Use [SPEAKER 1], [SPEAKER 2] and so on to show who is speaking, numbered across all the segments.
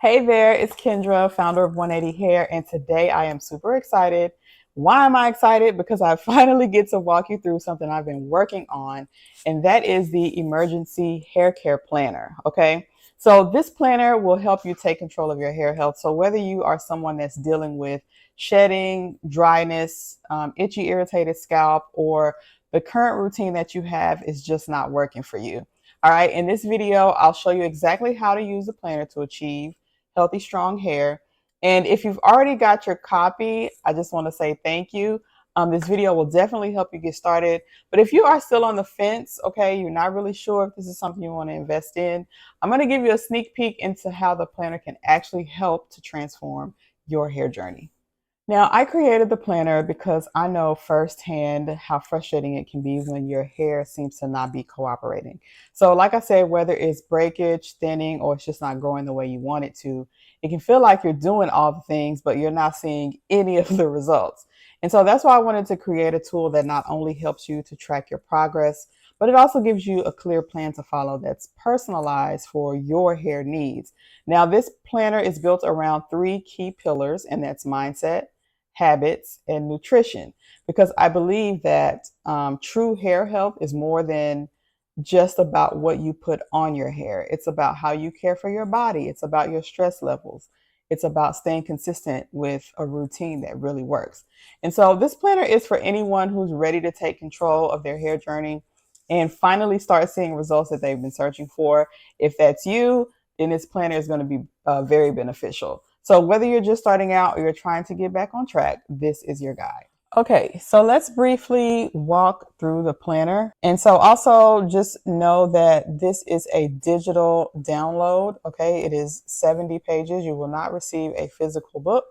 [SPEAKER 1] Hey there, it's Kendra, founder of 180 Hair, and today I am super excited. Why am I excited? Because I finally get to walk you through something I've been working on, and that is the Emergency Haircare Planner. Okay, so this planner will help you take control of your hair health. So whether you are someone that's dealing with shedding, dryness, itchy, irritated scalp, or the current routine that you have is just not working for you. All right, in this video, I'll show you exactly how to use the planner to achieve healthy, strong hair. And if you've already got your copy, I just want to say thank you. This video will definitely help you get started. But if you are still on the fence, okay, you're not really sure if this is something you want to invest in, I'm going to give you a sneak peek into how the planner can actually help to transform your hair journey. Now, I created the planner because I know firsthand how frustrating it can be when your hair seems to not be cooperating. So, like I said, whether it's breakage, thinning, or it's just not growing the way you want it to, it can feel like you're doing all the things, but you're not seeing any of the results. And so that's why I wanted to create a tool that not only helps you to track your progress, but it also gives you a clear plan to follow that's personalized for your hair needs. Now, this planner is built around three key pillars, and that's mindset, habits, and nutrition, because I believe that true hair health is more than just about what you put on your hair. It's about how you care for your body. It's about your stress levels. It's about staying consistent with a routine that really works. And so this planner is for anyone who's ready to take control of their hair journey and finally start seeing results that they've been searching for. If that's you, then this planner is going to be very beneficial. So whether you're just starting out or you're trying to get back on track, this is your guide. Okay, so let's briefly walk through the planner. And so also just know that this is a digital download. Okay, it is 70 pages. You will not receive a physical book.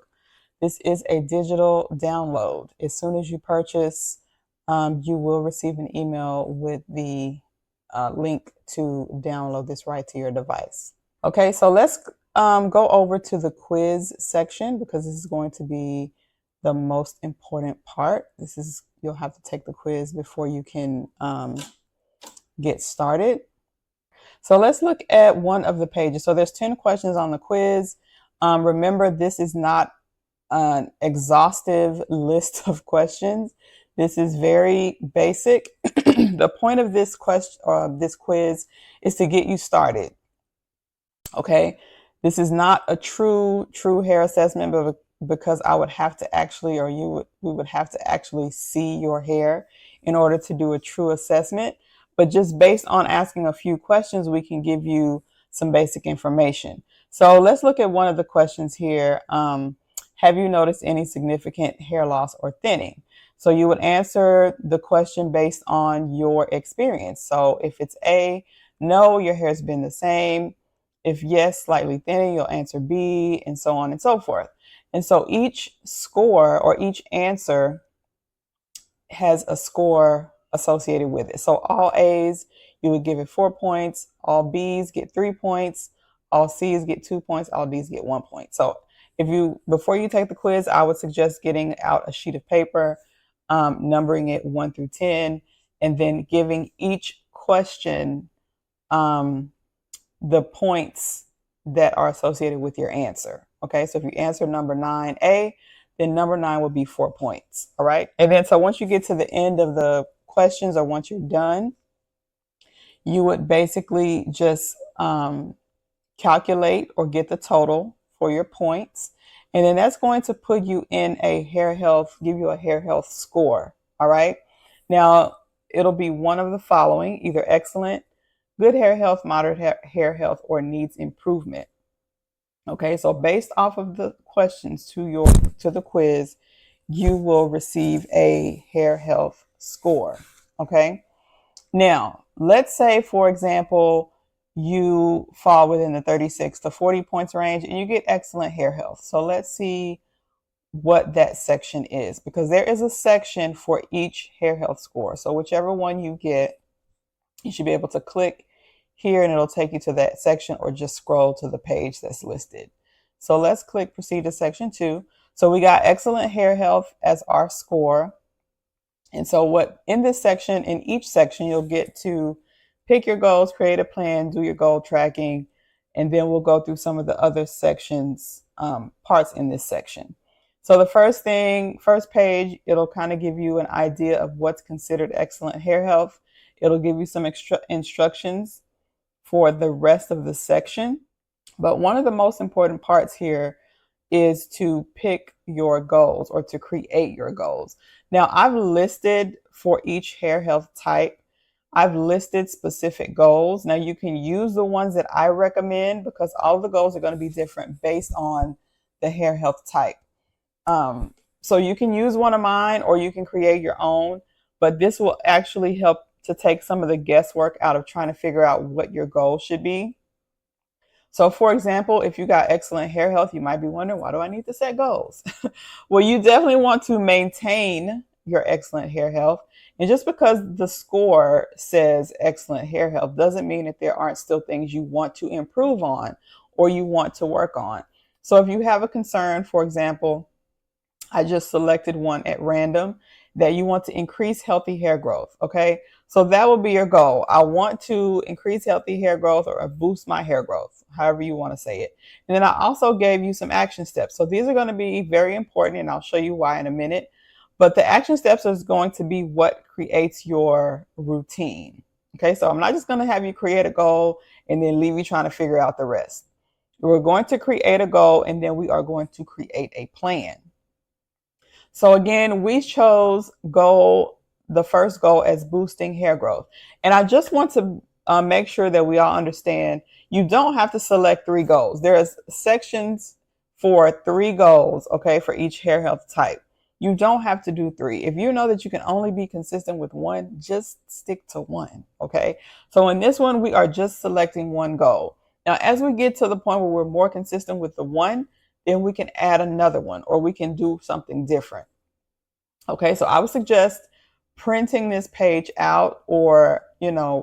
[SPEAKER 1] This is a digital download. As soon as you purchase, you will receive an email with the link to download this right to your device. Okay, so let's go over to the quiz section because this is going to be the most important part. You'll have to take the quiz before you can get started. So let's look at one of the pages. So there's 10 questions on the quiz. Remember, this is not an exhaustive list of questions. This is very basic. The point of this question or this quiz is to get you started. Okay, this is not a true hair assessment, but because I would have to actually, or we would have to actually see your hair in order to do a true assessment. But just based on asking a few questions, we can give you some basic information. So let's look at one of the questions here. Have you noticed any significant hair loss or thinning? So you would answer the question based on your experience. So if it's A, no, your hair's been the same. If yes, slightly thinning, you'll answer B, and so on and so forth. And so each score or each answer has a score associated with it. So all A's, you would give it 4 points. All B's get 3 points. All C's get 2 points. All D's get 1 point. So before you take the quiz, I would suggest getting out a sheet of paper, numbering it 1 through 10, and then giving each question the points that are associated with your answer. Okay, so if you answer number 9A, then number 9 will be 4 points. All right, and then so once you get to the end of the questions or once you're done, you would basically just calculate or get the total for your points. And then that's going to put you in give you a hair health score. All right, now it'll be one of the following: either excellent, good hair health, moderate hair health, or needs improvement. Okay, so based off of the questions to the quiz, you will receive a hair health score. Okay, now let's say, for example, you fall within the 36 to 40 points range and you get excellent hair health. So let's see what that section is, because there is a section for each hair health score. So whichever one you get, you should be able to click here and it'll take you to that section, or just scroll to the page that's listed. So let's click proceed to section 2. So we got excellent hair health as our score. And so in each section, you'll get to pick your goals, create a plan, do your goal tracking, and then we'll go through some of the other sections, parts in this section. So the first page, it'll kind of give you an idea of what's considered excellent hair health. It'll give you some extra instructions for the rest of the section. But one of the most important parts here is to pick your goals or to create your goals. Now, I've listed for each hair health type, I've listed specific goals. Now, you can use the ones that I recommend because all of the goals are going to be different based on the hair health type. So you can use one of mine or you can create your own, but this will actually help to take some of the guesswork out of trying to figure out what your goal should be. So for example, if you got excellent hair health, you might be wondering, why do I need to set goals? Well, you definitely want to maintain your excellent hair health. And just because the score says excellent hair health doesn't mean that there aren't still things you want to improve on or you want to work on. So if you have a concern, for example, I just selected one at random, that you want to increase healthy hair growth. Okay. So that will be your goal. I want to increase healthy hair growth or boost my hair growth, however you want to say it. And then I also gave you some action steps. So these are going to be very important and I'll show you why in a minute. But the action steps is going to be what creates your routine. Okay. So I'm not just going to have you create a goal and then leave you trying to figure out the rest. We're going to create a goal and then we are going to create a plan. So again, we chose the first goal as boosting hair growth. And I just want to make sure that we all understand you don't have to select 3 goals. There's sections for 3 goals, okay, for each hair health type. You don't have to do 3. If you know that you can only be consistent with 1, just stick to 1, okay? So in this one, we are just selecting 1 goal. Now, as we get to the point where we're more consistent with the 1, then we can add another one or we can do something different. Okay, so I would suggest printing this page out or,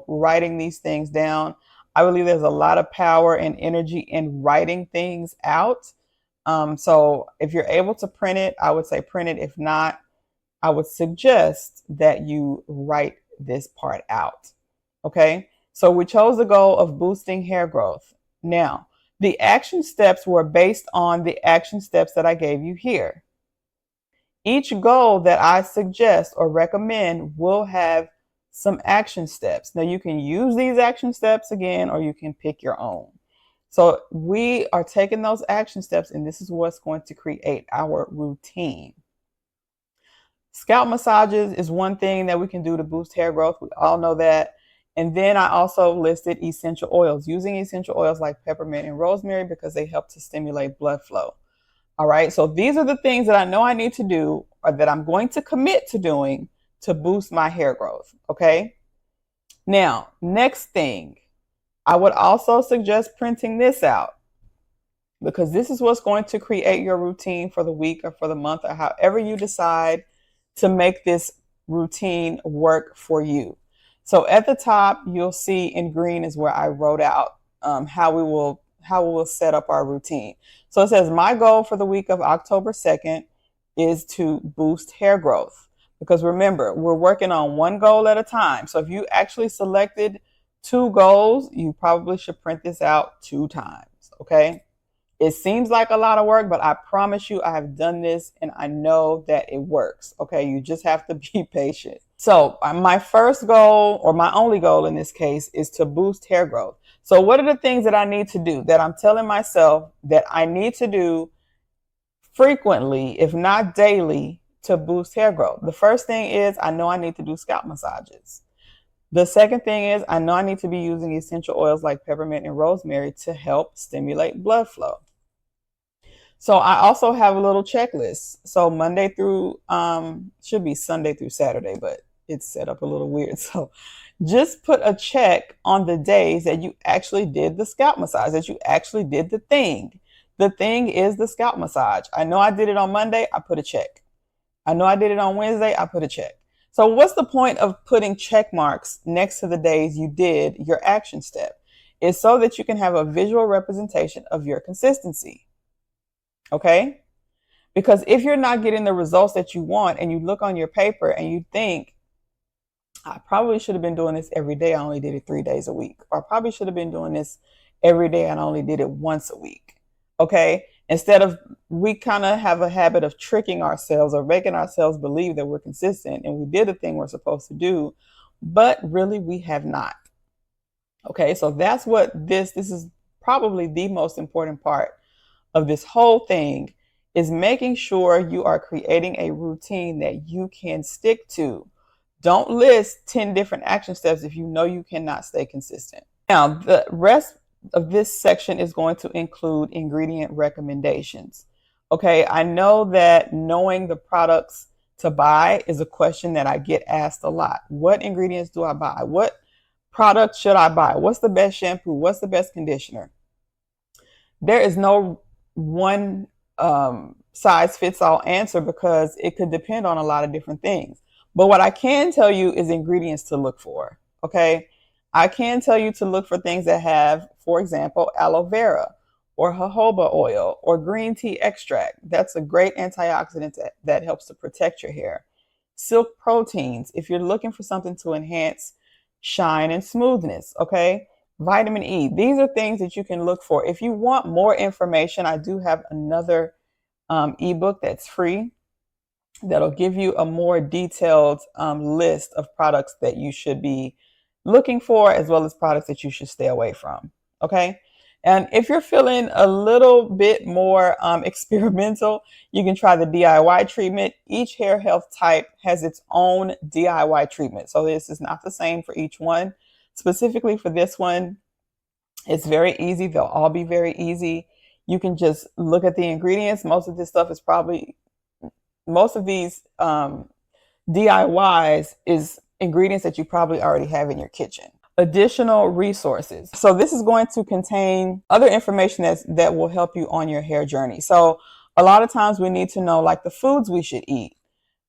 [SPEAKER 1] writing these things down. I believe there's a lot of power and energy in writing things out. So if you're able to print it, I would say print it. If not, I would suggest that you write this part out. Okay, so we chose the goal of boosting hair growth. Now, the action steps were based on the action steps that I gave you here. Each goal that I suggest or recommend will have some action steps. Now you can use these action steps again, or you can pick your own. So we are taking those action steps and this is what's going to create our routine. Scalp massages is one thing that we can do to boost hair growth. We all know that. And then I also listed essential oils, using essential oils like peppermint and rosemary because they help to stimulate blood flow. All right. So these are the things that I know I need to do or that I'm going to commit to doing to boost my hair growth. Okay. Now, next thing, I would also suggest printing this out because this is what's going to create your routine for the week or for the month or however you decide to make this routine work for you. So at the top, you'll see in green is where I wrote out how we will set up our routine. So it says my goal for the week of October 2nd is to boost hair growth. Because remember, we're working on 1 goal at a time. So if you actually selected 2 goals, you probably should print this out 2 times. Okay. It seems like a lot of work, but I promise you I have done this and I know that it works. Okay. You just have to be patient. So my first goal, or my only goal in this case, is to boost hair growth. So what are the things that I need to do that I'm telling myself that I need to do frequently, if not daily, to boost hair growth? The first thing is I know I need to do scalp massages. The second thing is I know I need to be using essential oils like peppermint and rosemary to help stimulate blood flow. So I also have a little checklist. So Monday through, should be Sunday through Saturday, but it's set up a little weird. So just put a check on the days that you actually did the scalp massage, that you actually did the thing. The thing is the scalp massage. I know I did it on Monday, I put a check. I know I did it on Wednesday, I put a check. So what's the point of putting check marks next to the days you did your action step? It's so that you can have a visual representation of your consistency. Okay? Because if you're not getting the results that you want and you look on your paper and you think, I probably should have been doing this every day, I only did it 3 days a week, or I probably should have been doing this every day and only did it once a week. Okay. Instead of, we kind of have a habit of tricking ourselves or making ourselves believe that we're consistent and we did the thing we're supposed to do, but really we have not. Okay. So that's what this is probably the most important part of this whole thing, is making sure you are creating a routine that you can stick to. Don't list 10 different action steps if you know you cannot stay consistent. Now, the rest of this section is going to include ingredient recommendations. Okay, I know that knowing the products to buy is a question that I get asked a lot. What ingredients do I buy? What product should I buy? What's the best shampoo? What's the best conditioner? There is no one size fits all answer because it could depend on a lot of different things. But what I can tell you is ingredients to look for. Okay. I can tell you to look for things that have, for example, aloe vera or jojoba oil or green tea extract. That's a great antioxidant that helps to protect your hair. Silk proteins, if you're looking for something to enhance shine and smoothness. Okay. Vitamin E. These are things that you can look for. If you want more information, I do have another ebook that's free that'll give you a more detailed list of products that you should be looking for, as well as products that you should stay away from. Okay. And if you're feeling a little bit more experimental, you can try the DIY treatment. Each hair health type has its own DIY treatment. So this is not the same for each one. Specifically for this one, it's very easy. They'll all be very easy. You can just look at the ingredients. Most of this stuff is probably, most of these DIYs is ingredients that you probably already have in your kitchen. Additional resources. So this is going to contain other information that will help you on your hair journey. So a lot of times we need to know like the foods we should eat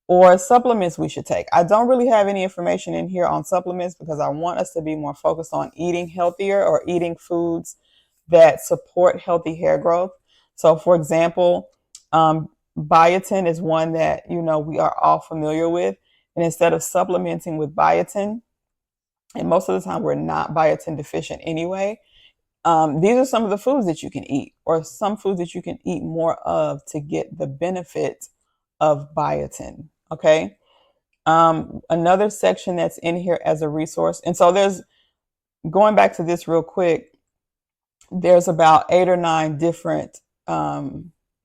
[SPEAKER 1] or supplements we should take. I don't really have any information in here on supplements because I want us to be more focused on eating healthier or eating foods that support healthy hair growth. So for example, biotin is one that, you know, we are all familiar with. And instead of supplementing with biotin, and most of the time we're not biotin deficient anyway, these are some of the foods that you can eat, or some foods that you can eat more of to get the benefit of biotin. Okay. Another section that's in here as a resource. And so there's, going back to this real quick, there's about 8 or 9 different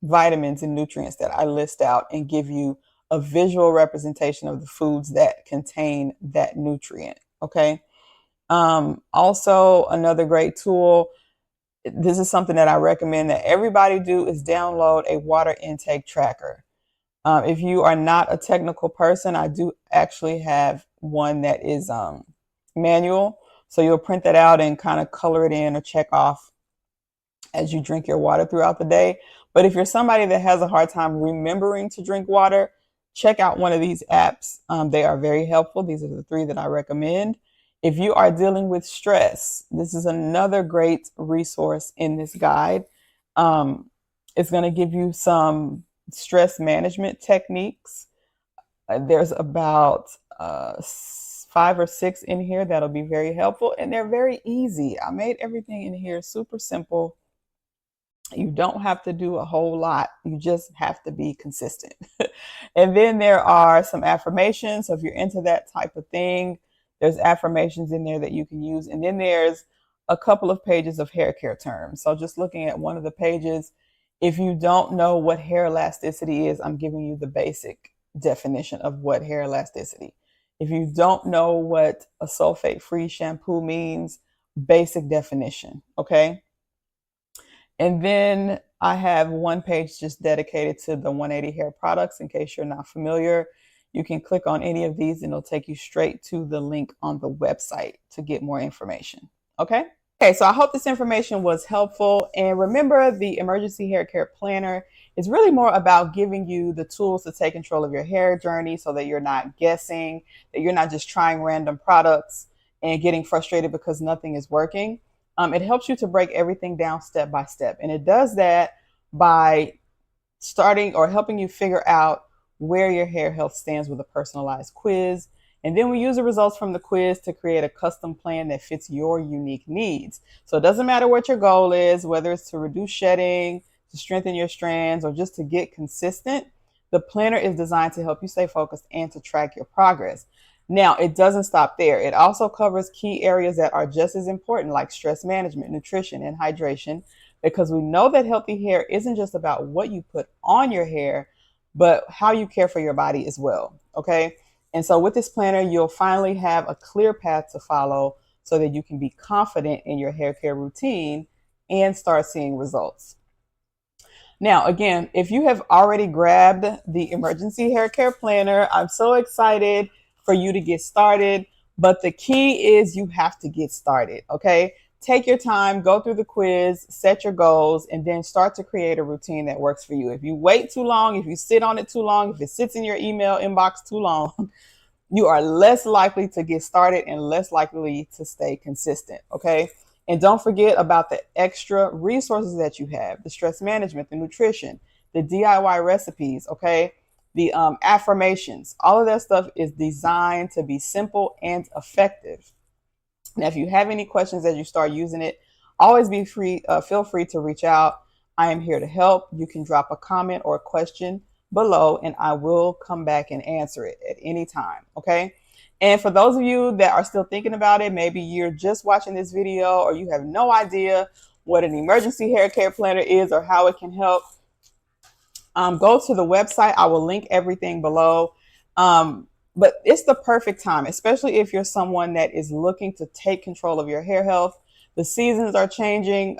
[SPEAKER 1] vitamins and nutrients that I list out and give you a visual representation of the foods that contain that nutrient. Okay. Also, another great tool, this is something that I recommend that everybody do, is download a water intake tracker. If you are not a technical person, I do actually have one that is manual. So you'll print that out and kind of color it in or check off as you drink your water throughout the day. But if you're somebody that has a hard time remembering to drink water, check out one of these apps. They are very helpful. These are the 3 that I recommend. If you are dealing with stress, this is another great resource in this guide. It's going to give you some stress management techniques. There's about 5 or 6 in here that'll be very helpful, and they're very easy. I made everything in here super simple. You don't have to do a whole lot. You just have to be consistent. And then there are some affirmations. So if you're into that type of thing, there's affirmations in there that you can use. And then there's a couple of pages of hair care terms. So just looking at one of the pages, if you don't know what hair elasticity is, I'm giving you the basic definition of what hair elasticity. If you don't know what a sulfate-free shampoo means, basic definition. Okay. And then I have one page just dedicated to the 180 hair products. In case you're not familiar, you can click on any of these and it'll take you straight to the link on the website to get more information. Okay. Okay, so I hope this information was helpful. And remember, the Emergency Hair Care Planner is really more about giving you the tools to take control of your hair journey so that you're not guessing, that you're not just trying random products and getting frustrated because nothing is working. It helps you to break everything down step by step. And it does that by starting or helping you figure out where your hair health stands with a personalized quiz. And then we use the results from the quiz to create a custom plan that fits your unique needs. So it doesn't matter what your goal is, whether it's to reduce shedding, to strengthen your strands, or just to get consistent. The planner is designed to help you stay focused and to track your progress. Now, it doesn't stop there. It also covers key areas that are just as important, like stress management, nutrition, and hydration, because we know that healthy hair isn't just about what you put on your hair, but how you care for your body as well. Okay. And so with this planner, you'll finally have a clear path to follow so that you can be confident in your hair care routine and start seeing results. Now, again, if you have already grabbed the Emergency Hair Care Planner, I'm so excited for you to get started. But the key is you have to get started, okay? Take your time, go through the quiz, set your goals, and then start to create a routine that works for you. If you wait too long, if you sit on it too long, if it sits in your email inbox too long, you are less likely to get started and less likely to stay consistent. Okay. And don't forget about the extra resources that you have, the stress management, the nutrition, the DIY recipes. Okay. The affirmations, all of that stuff is designed to be simple and effective. Now, if you have any questions as you start using it, always be free. Feel free to reach out. I am here to help. You can drop a comment or a question below, and I will come back and answer it at any time. Okay. And for those of you that are still thinking about it, maybe you're just watching this video or you have no idea what an emergency hair care planner is or how it can help, go to the website. I will link everything below. But it's the perfect time, especially if you're someone that is looking to take control of your hair health. The seasons are changing.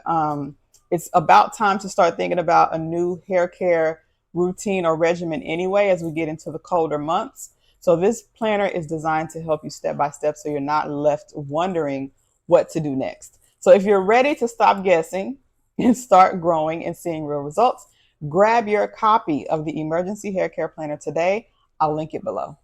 [SPEAKER 1] It's about time to start thinking about a new hair care routine or regimen anyway as we get into the colder months. So this planner is designed to help you step by step so you're not left wondering what to do next. So if you're ready to stop guessing and start growing and seeing real results, grab your copy of the Emergency Hair Care Planner today. I'll link it below.